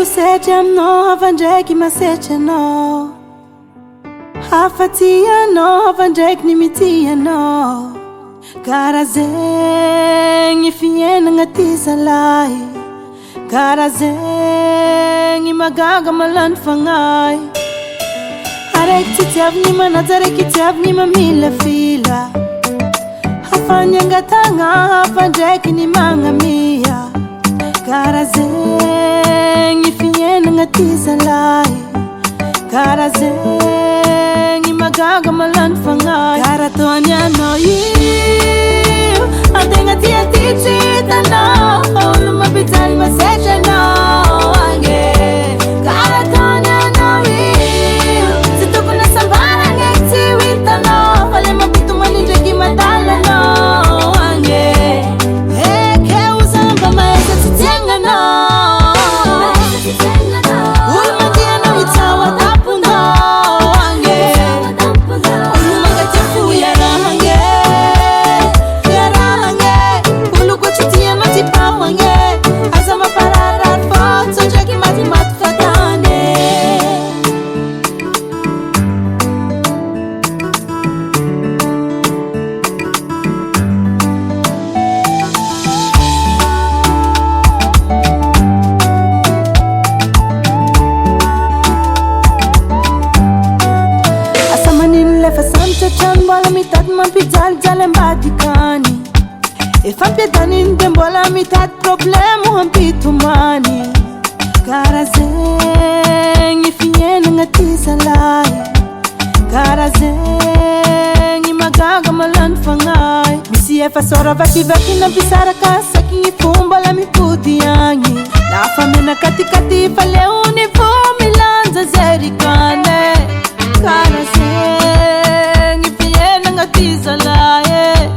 masety aminao avandraiky masety anao, hafaty anao avandraiky nimity anao. Karaha zegny fiainagna ty zalahy, karaha zegny magaga malany fagnahy. Araiky tsy tiavigny manaja, araiky tiavigny mamila fila, hafany angatagna hafa ndraiky ny magnamia. Karaha zegny fiainagna ty zalahy, karaha zegny magaga malany fagnahy. Karaha ataony anao io antegna tia ty tsy hitanao, olo mampijaly masetry anao agny. Karaha ataony anao io tsy tokony asambaragny eky tsy ho hitanao, fa le mampito manindraiky madala anao agny. Eke ho zamba mahetra tsy tiagnanao, olo mandianao hitsaho ataponao agny. Olo mangatia fo iarahagny, iarahagny. Olo koa tsy tianao ty pahogny, aza mampaharary fôtso ndraiky matimaty fatany. Asa manino lefa samitra trano, mbola mitady mampijalijaly ambadikany. Efa ampiadaniny de mbola mitady problemo hampitomany. Karaha zegny fiainagna ty zalahy, karaha zegny magaga malany fagnahy. Misy efa sôra vakivaky nampisaraka saky ny fo mbola mipody agny. Lafa menaka katy fa leony fo milanja zerikany. Karaha zegny fiainagna ty zalahy,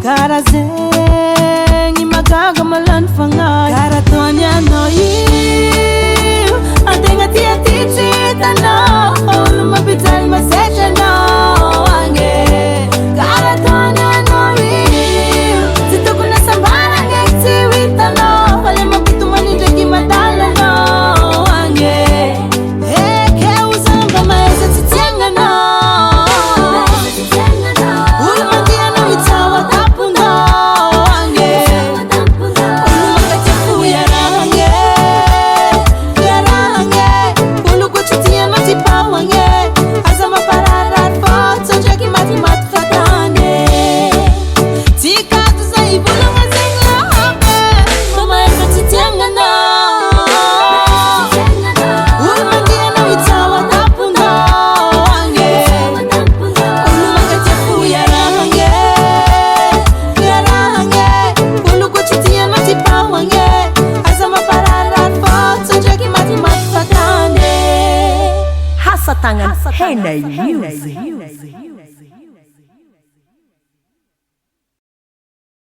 karaha zegny magaga malany fagnahy. Karaha ataony anao io antegna tia ty tsy hitanao, olo mampijaly masetry anao agny. Karaha ataony anao io tsy tokony asambaragny eky tsy ho hitanao, fa le mampito manindraiky madala anao agny. Eke ho zamba mahetra tsy tiagnanao, olo mandianao hitsaho ataponao agny. Olo mangatia fo iarahagny, iarahagny. Olo koa tsy tianao ty pahogny, aza mampaharary fôtso ndraiky matimaty fatany. Tsy kato zay volagna zegny lahabe, fa mahetra tsy tiagnanao. Olo mandianao hitsaho ataponao agny. Olo mangatia fo iarahagny, iarahagny. Olo koa tsy tianao ty pahogny, aza mampaharary fôtso ndraiky matimaty fatany. Hasatagnana Henay Music.